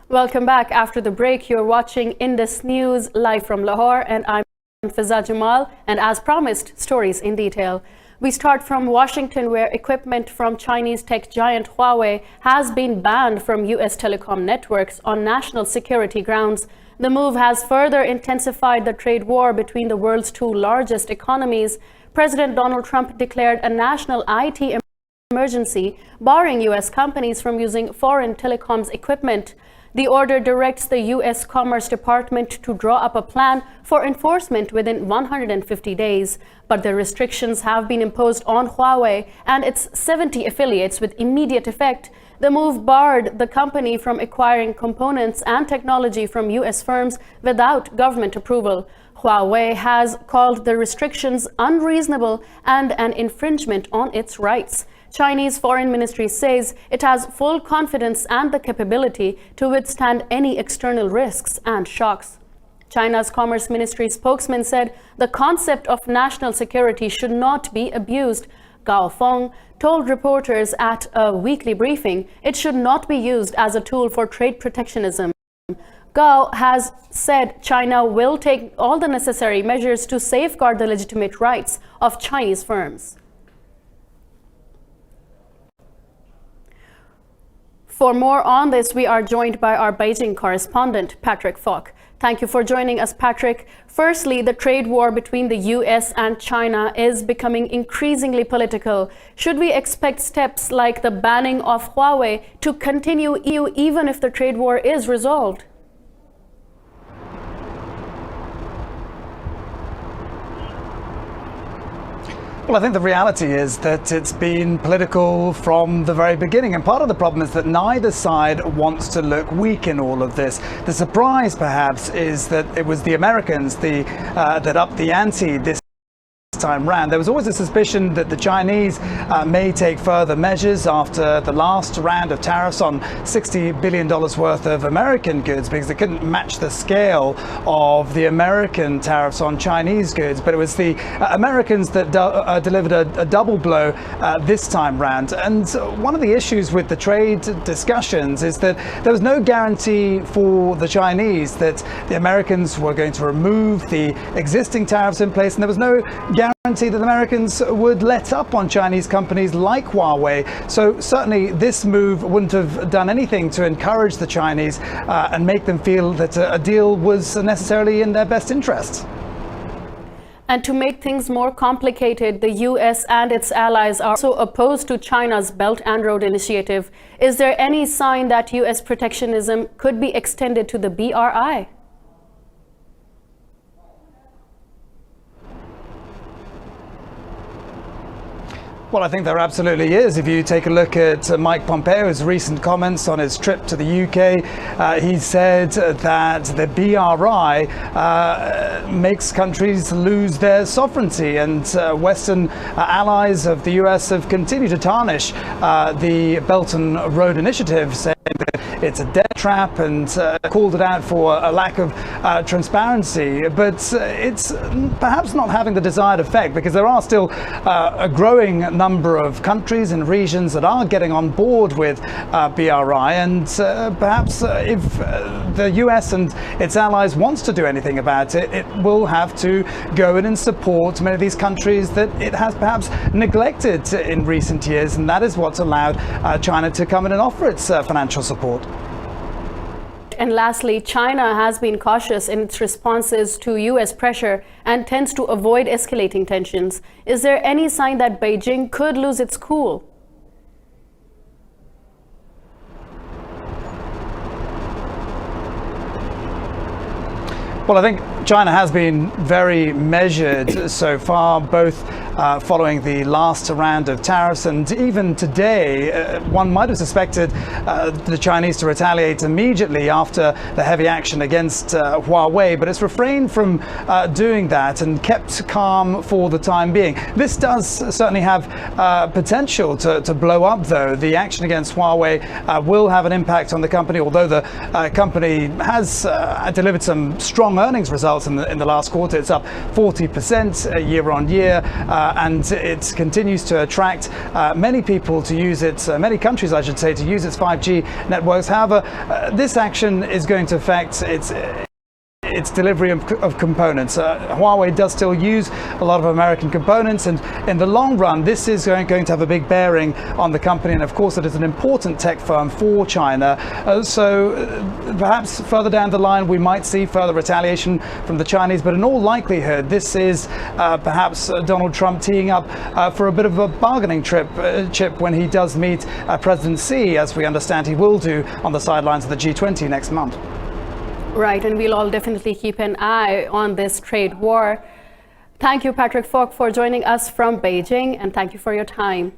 Welcome back. After the break, you're watching Indus News live from Lahore, and I'm Fiza Jamal, and as promised, stories in detail. We start from Washington, where equipment from Chinese tech giant Huawei has been banned from U.S. telecom networks on national security grounds. The move has further intensified the trade war between the world's two largest economies. President Donald Trump declared a national IT emergency, barring U.S. companies from using foreign telecoms equipment. The order directs the U.S. Commerce Department to draw up a plan for enforcement within 150 days. But the restrictions have been imposed on Huawei and its 70 affiliates with immediate effect. The move barred the company from acquiring components and technology from U.S. firms without government approval. Huawei has called the restrictions unreasonable and an infringement on its rights. Chinese Foreign Ministry says it has full confidence and the capability to withstand any external risks and shocks. China's Commerce Ministry spokesman said the concept of national security should not be abused. Gao Feng told reporters at a weekly briefing it should not be used as a tool for trade protectionism. Gao has said China will take all the necessary measures to safeguard the legitimate rights of Chinese firms. For more on this, we are joined by our Beijing correspondent, Patrick Falk. Thank you for joining us, Patrick. Firstly, the trade war between the U.S. and China is becoming increasingly political. Should we expect steps like the banning of Huawei to continue even if the trade war is resolved? Well, I think the reality is that it's been political from the very beginning. And part of the problem is that neither side wants to look weak in all of this. The surprise, perhaps, is that it was the Americans that upped the ante this time round. There was always a suspicion that the Chinese may take further measures after the last round of tariffs on $60 billion worth of American goods, because they couldn't match the scale of the American tariffs on Chinese goods. But it was the Americans that delivered a double blow this time round. And one of the issues with the trade discussions is that there was no guarantee for the Chinese that the Americans were going to remove the existing tariffs in place, and there was no guarantee that Americans would let up on Chinese companies like Huawei. So certainly this move wouldn't have done anything to encourage the Chinese and make them feel that a deal was necessarily in their best interests. And to make things more complicated, the U.S. and its allies are also opposed to China's Belt and Road Initiative. Is there any sign that U.S. protectionism could be extended to the BRI? Well, I think there absolutely is. If you take a look at Mike Pompeo's recent comments on his trip to the UK, he said that the BRI makes countries lose their sovereignty, and Western allies of the US have continued to tarnish the Belt and Road Initiative, saying that it's a debt trap, and called it out for a lack of transparency. But it's perhaps not having the desired effect, because there are still a growing number of countries and regions that are getting on board with BRI, and perhaps if the US and its allies wants to do anything about it, it will have to go in and support many of these countries that it has perhaps neglected in recent years, and that is what's allowed China to come in and offer its financial support. And lastly, China has been cautious in its responses to U.S. pressure and tends to avoid escalating tensions. Is there any sign that Beijing could lose its cool? Well, I think China has been very measured so far, both following the last round of tariffs, and even today one might have suspected the Chinese to retaliate immediately after the heavy action against Huawei, but it's refrained from doing that and kept calm for the time being. This does certainly have potential to blow up, though. The action against Huawei will have an impact on the company, although the company has delivered some strong earnings results in the last quarter. It's up 40% year on year. and it continues to attract many people to use it, many countries I should say, to use its 5G networks. However, this action is going to affect its delivery of components. Huawei does still use a lot of American components, and in the long run this is going to have a big bearing on the company, and of course it is an important tech firm for China. Perhaps further down the line we might see further retaliation from the Chinese, but in all likelihood this is perhaps Donald Trump teeing up for a bit of a bargaining chip when he does meet President Xi, as we understand he will do on the sidelines of the G20 next month. Right, and we'll all definitely keep an eye on this trade war. Thank you, Patrick Falk, for joining us from Beijing, and thank you for your time.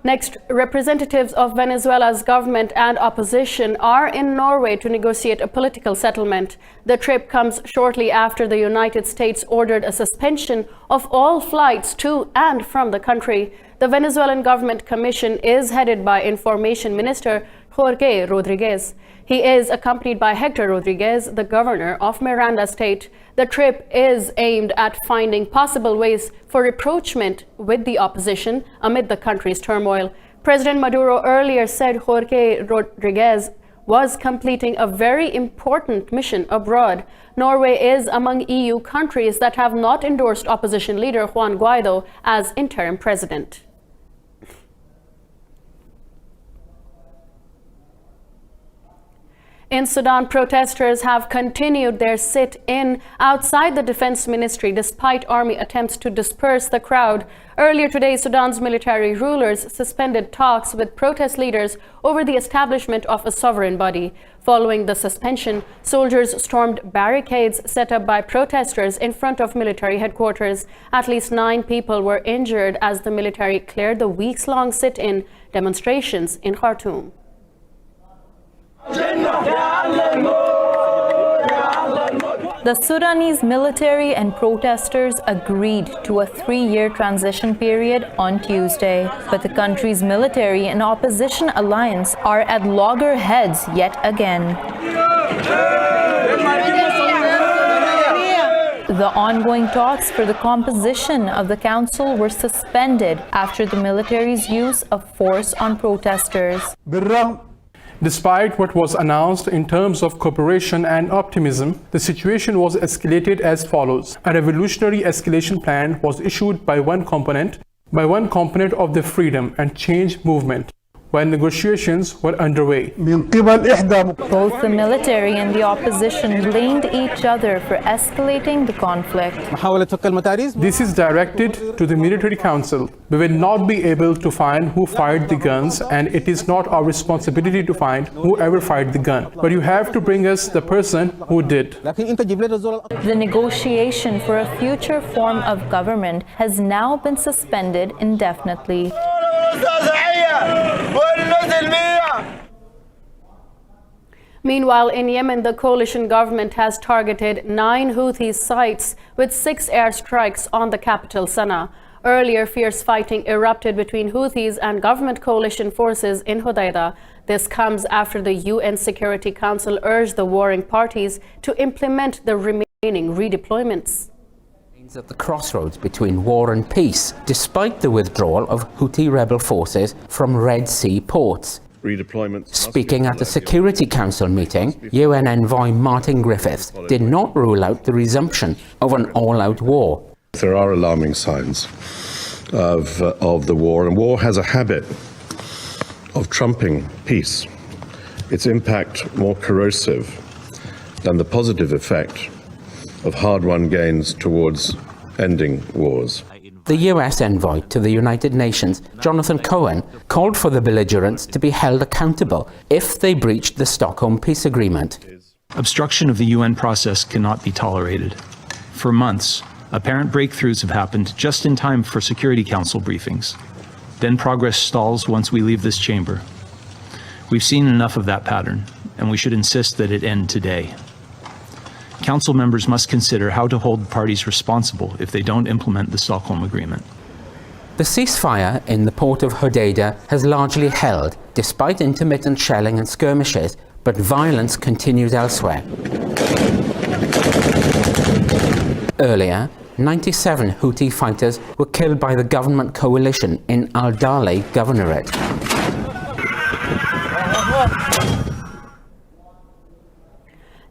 Next, representatives of Venezuela's government and opposition are in Norway to negotiate a political settlement. The trip comes shortly after the United States ordered a suspension of all flights to and from the country. The Venezuelan Government Commission is headed by Information Minister Jorge Rodriguez. He is accompanied by Hector Rodriguez, the governor of Miranda State. The trip is aimed at finding possible ways for rapprochement with the opposition amid the country's turmoil. President Maduro earlier said Jorge Rodriguez was completing a very important mission abroad. Norway is among EU countries that have not endorsed opposition leader Juan Guaido as interim president. In Sudan, protesters have continued their sit-in outside the defense ministry despite army attempts to disperse the crowd. Earlier today, Sudan's military rulers suspended talks with protest leaders over the establishment of a sovereign body. Following the suspension, soldiers stormed barricades set up by protesters in front of military headquarters. At least 9 people were injured as the military cleared the weeks-long sit-in demonstrations in Khartoum. The Sudanese military and protesters agreed to a 3-year transition period on Tuesday, but the country's military and opposition alliance are at loggerheads yet again. The ongoing talks for the composition of the council were suspended after the military's use of force on protesters. Despite what was announced in terms of cooperation and optimism, the situation was escalated as follows. A revolutionary escalation plan was issued by one component of the Freedom and Change movement, when negotiations were underway. Both the military and the opposition blamed each other for escalating the conflict. This is directed to the military council. We will not be able to find who fired the guns, and it is not our responsibility to find whoever fired the gun. But you have to bring us the person who did. The negotiation for a future form of government has now been suspended indefinitely. Meanwhile, in Yemen, the coalition government has targeted 9 Houthi sites with 6 airstrikes on the capital, Sana'a. Earlier, fierce fighting erupted between Houthis and government coalition forces in Hodeidah. This comes after the UN Security Council urged the warring parties to implement the remaining redeployments. At the crossroads between war and peace, despite the withdrawal of Houthi rebel forces from Red Sea ports. Speaking at the Security Council meeting, UN envoy Martin Griffiths did not rule out the resumption of an all-out war. There are alarming signs of the war, and war has a habit of trumping peace, its impact more corrosive than the positive effect of hard-won gains towards ending wars. The US envoy to the United Nations, Jonathan Cohen, called for the belligerents to be held accountable if they breached the Stockholm Peace Agreement. Obstruction of the UN process cannot be tolerated. For months, apparent breakthroughs have happened just in time for Security Council briefings. Then progress stalls once we leave this chamber. We've seen enough of that pattern, and we should insist that it end today. Council members must consider how to hold parties responsible if they don't implement the Stockholm Agreement. The ceasefire in the port of Hodeidah has largely held, despite intermittent shelling and skirmishes, but violence continues elsewhere. Earlier, 97 Houthi fighters were killed by the government coalition in Al-Dali Governorate.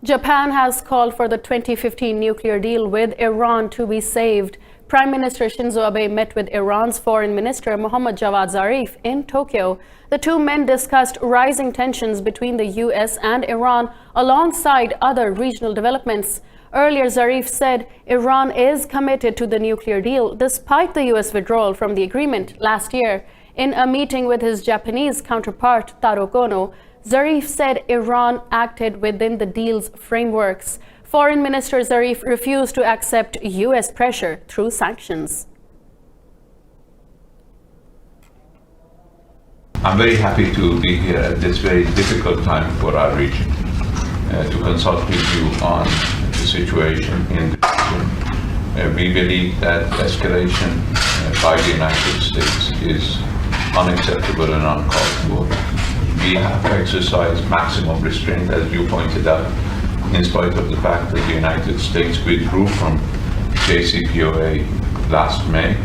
Japan has called for the 2015 nuclear deal with Iran to be saved. Prime Minister Shinzo Abe met with Iran's Foreign Minister Mohammad Javad Zarif in Tokyo. The two men discussed rising tensions between the US and Iran alongside other regional developments. Earlier, Zarif said Iran is committed to the nuclear deal despite the US withdrawal from the agreement last year. In a meeting with his Japanese counterpart, Taro Kono, Zarif said Iran acted within the deal's frameworks. Foreign Minister Zarif refused to accept US pressure through sanctions. I'm very happy to be here at this very difficult time for our region to consult with you on the situation in the region. We believe that escalation by the United States is unacceptable and uncalled for. We have to exercise maximum restraint, as you pointed out, in spite of the fact that the United States withdrew from JCPOA last May.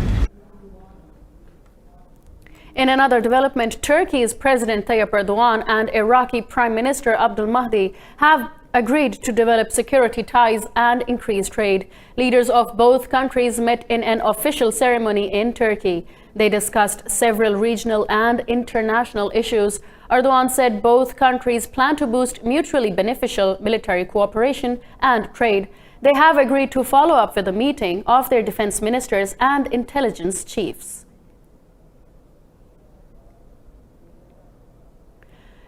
In another development, Turkey's President Tayyip Erdogan and Iraqi Prime Minister Abdul Mahdi have agreed to develop security ties and increase trade. Leaders of both countries met in an official ceremony in Turkey. They discussed several regional and international issues. Erdogan said both countries plan to boost mutually beneficial military cooperation and trade. They have agreed to follow up with a meeting of their defense ministers and intelligence chiefs.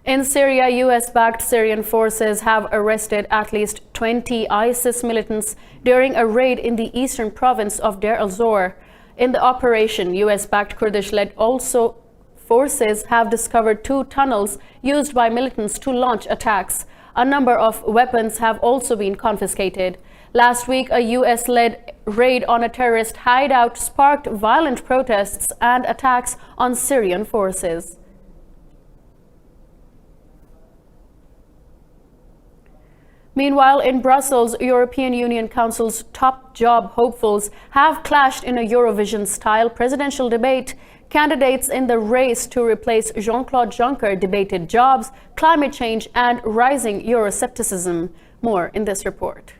In Syria, US-backed Syrian forces have arrested at least 20 ISIS militants during a raid in the eastern province of Deir el-Zor. In the operation, US-backed Kurdish-led forces have discovered 2 tunnels used by militants to launch attacks. A number of weapons have also been confiscated. Last week, a US-led raid on a terrorist hideout sparked violent protests and attacks on Syrian forces. Meanwhile, in Brussels, European Union Council's top job hopefuls have clashed in a Eurovision-style presidential debate. Candidates in the race to replace Jean-Claude Juncker debated jobs, climate change, and rising Euroscepticism. More in this report.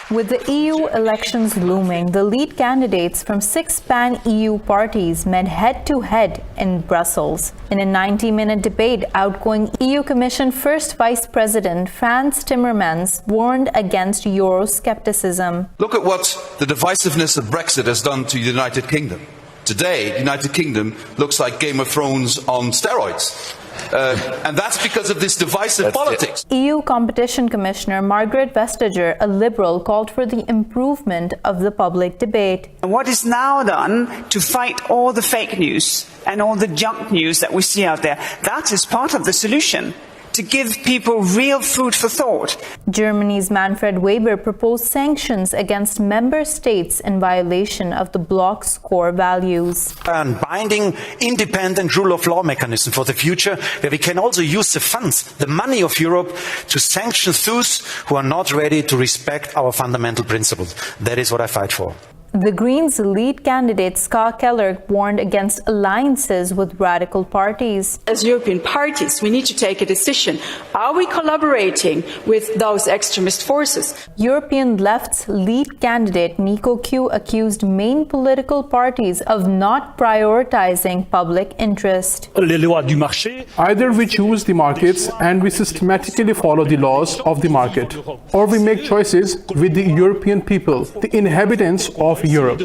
With the EU elections looming, the lead candidates from 6 pan-EU parties met head-to-head in Brussels. In a 90-minute debate, outgoing EU Commission First Vice President Frans Timmermans warned against Euroscepticism. Look at what the divisiveness of Brexit has done to the United Kingdom. Today, the United Kingdom looks like Game of Thrones on steroids. And that's because of this divisive politics. EU Competition Commissioner Margaret Vestager, a Liberal, called for the improvement of the public debate. And what is now done to fight all the fake news and all the junk news that we see out there, that is part of the solution, to give people real food for thought. Germany's Manfred Weber proposed sanctions against member states in violation of the bloc's core values. A binding, independent rule of law mechanism for the future, where we can also use the funds, the money of Europe, to sanction those who are not ready to respect our fundamental principles. That is what I fight for. The Greens' lead candidate, Ska Keller, warned against alliances with radical parties. As European parties, we need to take a decision. Are we collaborating with those extremist forces? European left's lead candidate, Nico Q, accused main political parties of not prioritizing public interest. Either we choose the markets and we systematically follow the laws of the market, or we make choices with the European people, the inhabitants of Europe.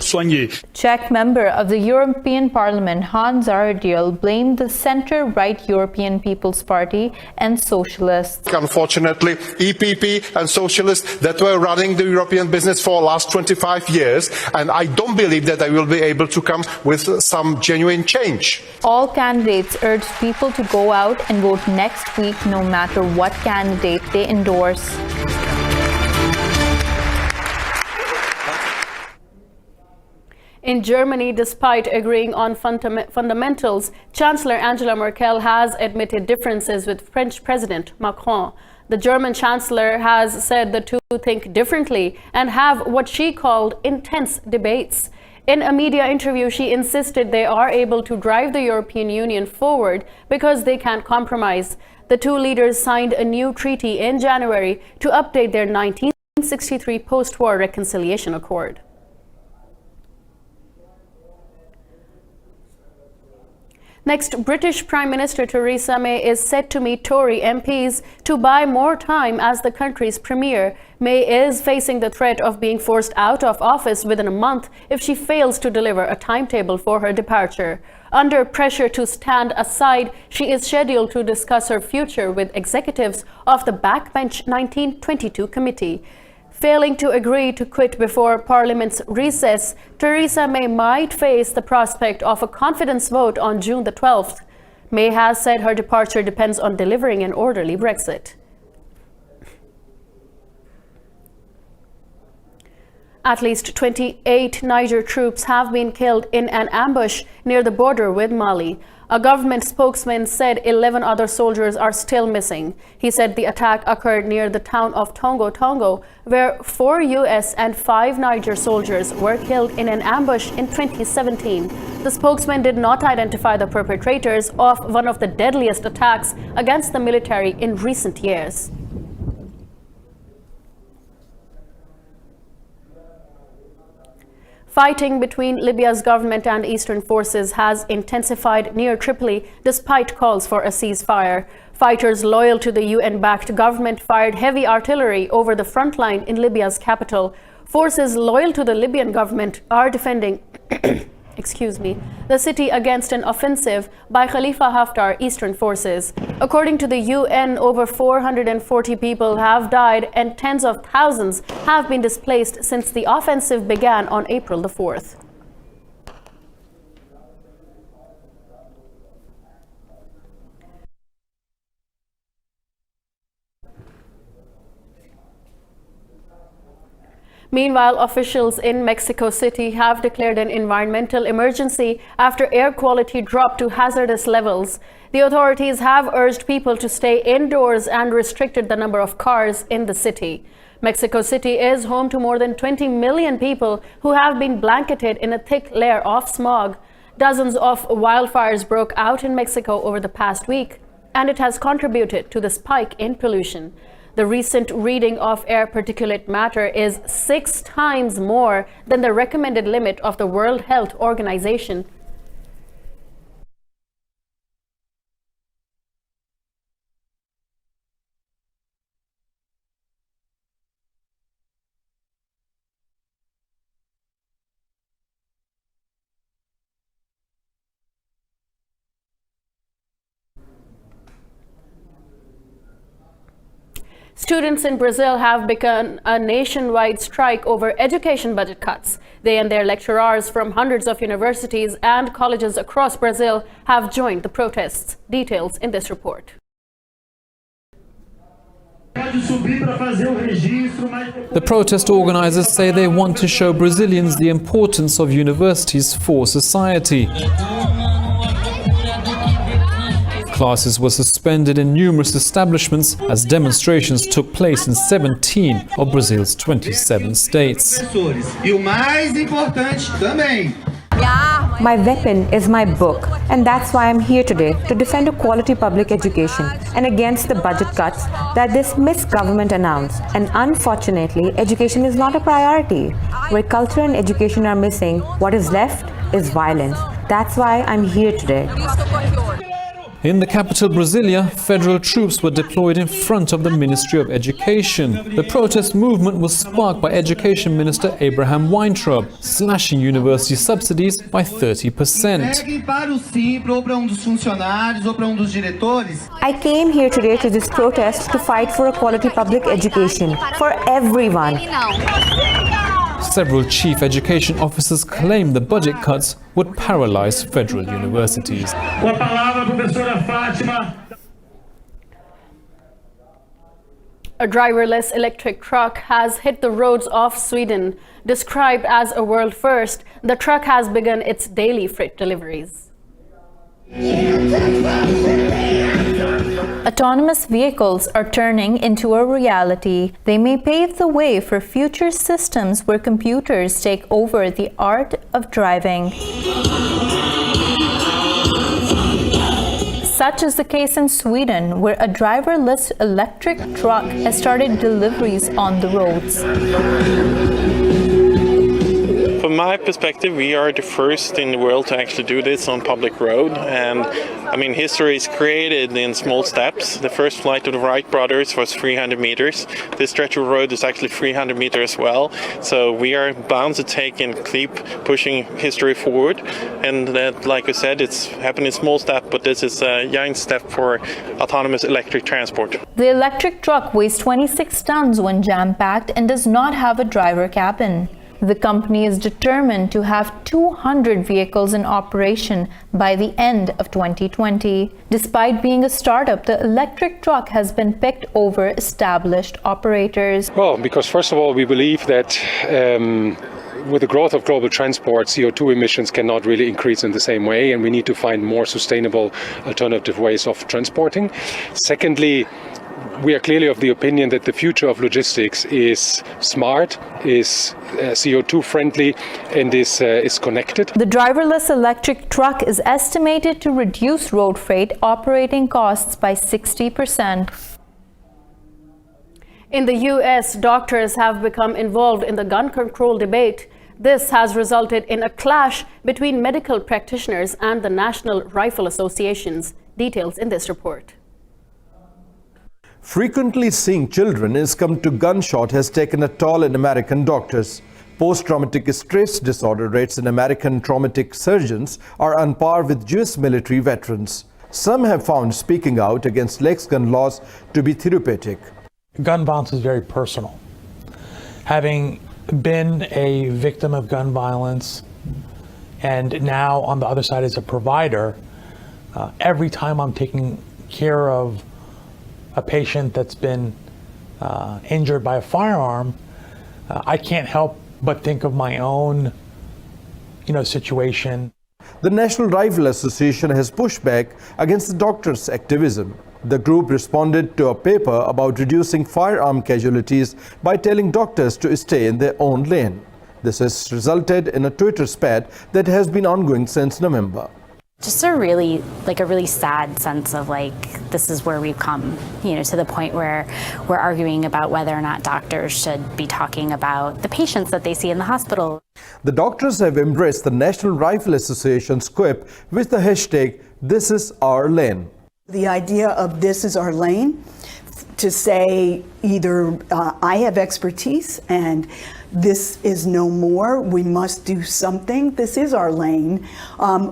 Czech member of the European Parliament Hans Zahradil blamed the center-right European People's Party and socialists. Unfortunately, EPP and socialists that were running the European business for the last 25 years, and I don't believe that they will be able to come with some genuine change. All candidates urged people to go out and vote next week no matter what candidate they endorse. In Germany, despite agreeing on fundamentals, Chancellor Angela Merkel has admitted differences with French President Macron. The German Chancellor has said the two think differently and have what she called intense debates. In a media interview, she insisted they are able to drive the European Union forward because they can't compromise. The two leaders signed a new treaty in January to update their 1963 post-war reconciliation accord. Next, British Prime Minister Theresa May is set to meet Tory MPs to buy more time as the country's premier. May is facing the threat of being forced out of office within a month if she fails to deliver a timetable for her departure. Under pressure to stand aside, she is scheduled to discuss her future with executives of the backbench 1922 committee. Failing to agree to quit before Parliament's recess, Theresa May might face the prospect of a confidence vote on June the 12th. May has said her departure depends on delivering an orderly Brexit. At least 28 Niger troops have been killed in an ambush near the border with Mali. A government spokesman said 11 other soldiers are still missing. He said the attack occurred near the town of Tongo, where 4 US and 5 Niger soldiers were killed in an ambush in 2017. The spokesman did not identify the perpetrators of one of the deadliest attacks against the military in recent years. Fighting between Libya's government and eastern forces has intensified near Tripoli despite calls for a ceasefire. Fighters loyal to the UN-backed government fired heavy artillery over the front line in Libya's capital. Forces loyal to the Libyan government are defending the city against an offensive by Khalifa Haftar eastern forces. According to the UN, over 440 people have died and tens of thousands have been displaced since the offensive began on April the 4th. Meanwhile, officials in Mexico City have declared an environmental emergency after air quality dropped to hazardous levels. The authorities have urged people to stay indoors and restricted the number of cars in the city. Mexico City is home to more than 20 million people who have been blanketed in a thick layer of smog. Dozens of wildfires broke out in Mexico over the past week, and it has contributed to the spike in pollution. The recent reading of air particulate matter is 6 times more than the recommended limit of the World Health Organization. Students in Brazil have begun a nationwide strike over education budget cuts. They and their lecturers from hundreds of universities and colleges across Brazil have joined the protests. Details in this report. The protest organizers say they want to show Brazilians the importance of universities for society. Classes were suspended in numerous establishments as demonstrations took place in 17 of Brazil's 27 states. My weapon is my book, and that's why I'm here today, to defend a quality public education and against the budget cuts that this misgovernment announced. And unfortunately, education is not a priority. Where culture and education are missing, what is left is violence. That's why I'm here today. In the capital, Brasilia, federal troops were deployed in front of the Ministry of Education. The protest movement was sparked by Education Minister Abraham Weintraub, slashing university subsidies by 30%. I came here today to this protest to fight for a quality public education for everyone. Several chief education officers claimed the budget cuts would paralyze federal universities. A driverless electric truck has hit the roads of Sweden. Described as a world first, the truck has begun its daily freight deliveries. Autonomous vehicles are turning into a reality. They may pave the way for future systems where computers take over the art of driving. Such is the case in Sweden, where a driverless electric truck has started deliveries on the roads. From my perspective, we are the first in the world to actually do this on public road. And I mean, history is created in small steps. The first flight of the Wright brothers was 300 meters. This stretch of road is actually 300 meters as well. So we are bound to take and keep pushing history forward. And that, like I said, it's happened in small steps, but this is a giant step for autonomous electric transport. The electric truck weighs 26 tons when jam-packed and does not have a driver cabin. The company is determined to have 200 vehicles in operation by the end of 2020. Despite being a startup, the electric truck has been picked over established operators. Well, because first of all, we believe that with the growth of global transport, CO2 emissions cannot really increase in the same way, and we need to find more sustainable alternative ways of transporting. Secondly, we are clearly of the opinion that the future of logistics is smart, is CO2 friendly, and is connected. The driverless electric truck is estimated to reduce road freight operating costs by 60%. In the U.S., doctors have become involved in the gun control debate. This has resulted in a clash between medical practitioners and the National Rifle Associations. Details in this report. Frequently seeing children succumb to gunshot has taken a toll in American doctors. Post-traumatic stress disorder rates in American traumatic surgeons are on par with US military veterans. Some have found speaking out against lax gun laws to be therapeutic. Gun violence is very personal. Having been a victim of gun violence and now on the other side as a provider, every time I'm taking care of a patient that's been injured by a firearm, I can't help but think of my own, situation. The National Rifle Association has pushed back against the doctors' activism. The group responded to a paper about reducing firearm casualties by telling doctors to stay in their own lane. This has resulted in a Twitter spat that has been ongoing since November. Just a really sad sense of this is where we've come, to the point where we're arguing about whether or not doctors should be talking about the patients that they see in the hospital. The doctors have embraced the National Rifle Association's quip with the hashtag "This is our lane." The idea of "this is our lane," to say either I have expertise and this is no more, we must do something, this is our lane,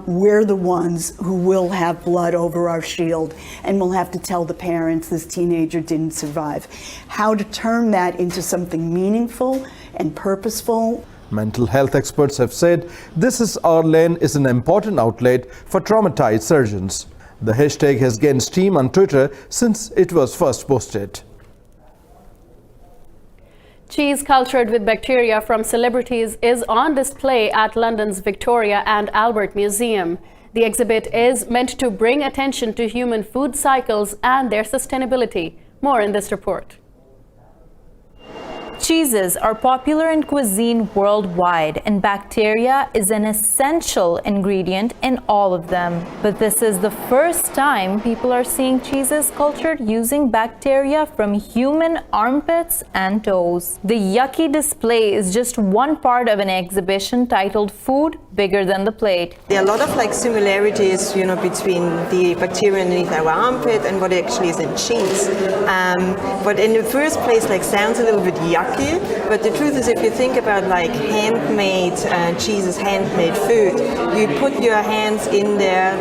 we're the ones who will have blood over our shield and we'll have to tell the parents this teenager didn't survive. How to turn that into something meaningful and purposeful. Mental health experts have said "This is our lane" is an important outlet for traumatized surgeons. The hashtag has gained steam on Twitter since it was first posted. Cheese cultured with bacteria from celebrities is on display at London's Victoria and Albert Museum. The exhibit is meant to bring attention to human food cycles and their sustainability. More in this report. Cheeses are popular in cuisine worldwide, and bacteria is an essential ingredient in all of them. But this is the first time people are seeing cheeses cultured using bacteria from human armpits and toes. The yucky display is just one part of an exhibition titled "Food Bigger Than the Plate." There are a lot of similarities, between the bacteria underneath our armpit and what actually is in cheese. But in the first place, sounds a little bit yucky. But the truth is, if you think about handmade cheeses, handmade food, you put your hands in there,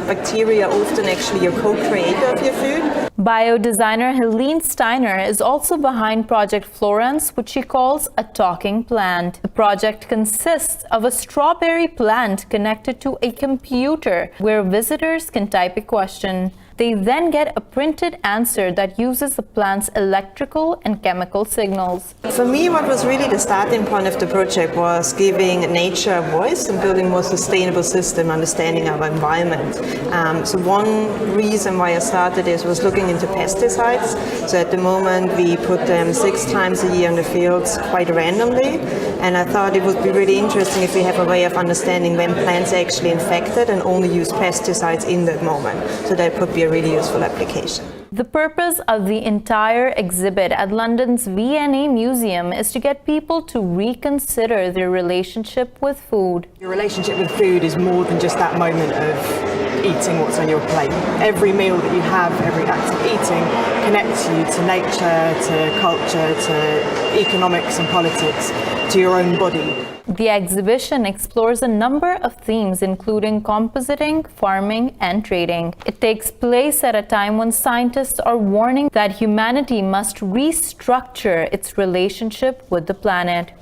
bacteria often actually your co-creator of your food. Biodesigner Helene Steiner is also behind Project Florence, which she calls a talking plant. The project consists of a strawberry plant connected to a computer where visitors can type a question. They then get a printed answer that uses the plant's electrical and chemical signals. For me, what was really the starting point of the project was giving nature a voice and building a more sustainable system, understanding our environment. So one reason why I started this was looking into pesticides. So at the moment we put them 6 times a year in the fields quite randomly, and I thought it would be really interesting if we have a way of understanding when plants are actually infected and only use pesticides in that moment. So that could be a really useful application. The purpose of the entire exhibit at London's V&A Museum is to get people to reconsider their relationship with food. Your relationship with food is more than just that moment of eating what's on your plate. Every meal that you have, every act of eating connects you to nature, to culture, to economics and politics, to your own body. The exhibition explores a number of themes, including compositing, farming, and trading. It takes place at a time when scientists are warning that humanity must restructure its relationship with the planet.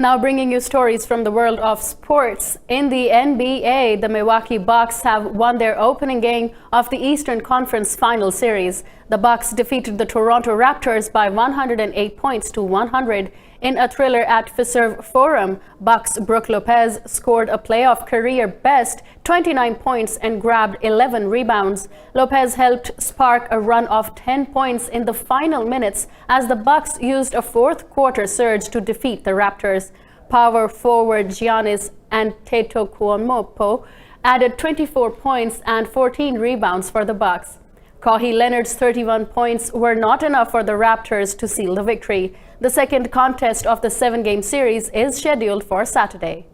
Now bringing you stories from the world of sports. In the NBA, the Milwaukee Bucks have won their opening game of the Eastern Conference Final Series. The Bucks defeated the Toronto Raptors by 108 points to 100 in a thriller at Fiserv Forum. Bucks' Brook Lopez scored a playoff career-best 29 points and grabbed 11 rebounds. Lopez helped spark a run of 10 points in the final minutes as the Bucks used a fourth-quarter surge to defeat the Raptors. Power forward Giannis Antetokounmpo added 24 points and 14 rebounds for the Bucks. Kawhi Leonard's 31 points were not enough for the Raptors to seal the victory. The second contest of the 7-game series is scheduled for Saturday.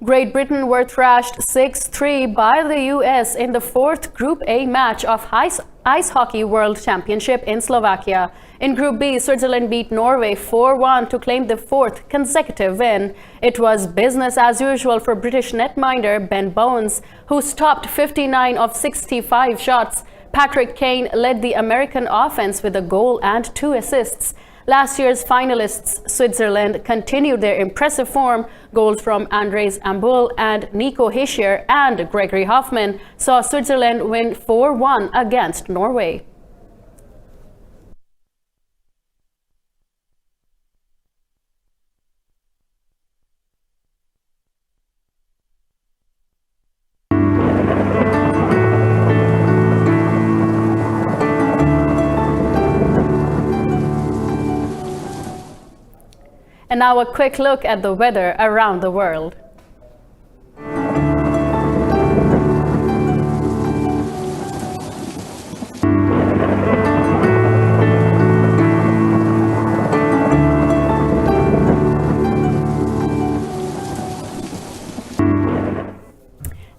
Great Britain were thrashed 6-3 by the US in the fourth Group A match of Ice Hockey World Championship in Slovakia. In Group B, Switzerland beat Norway 4-1 to claim the fourth consecutive win. It was business as usual for British netminder Ben Bones, who stopped 59 of 65 shots. Patrick Kane led the American offense with a goal and 2 assists. Last year's finalists, Switzerland, continued their impressive form. Goals from Andres Ambul and Nico Hischier and Gregory Hoffman saw Switzerland win 4-1 against Norway. And now a quick look at the weather around the world.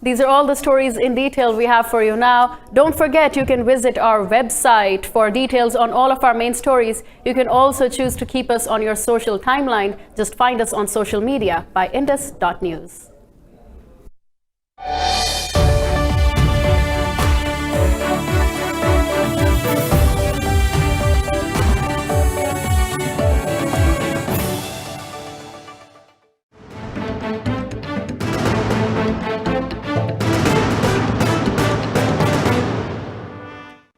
These are all the stories in detail we have for you now. Don't forget, you can visit our website for details on all of our main stories. You can also choose to keep us on your social timeline. Just find us on social media by indus.news.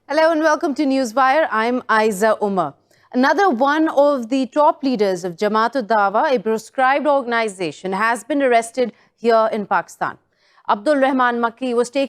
Hello and welcome to Newswire. I'm Aiza Umar. Another one of the top leaders of Jamaat Dawa, a proscribed organization, has been arrested here in Pakistan. Abdul Rahman Makki was taken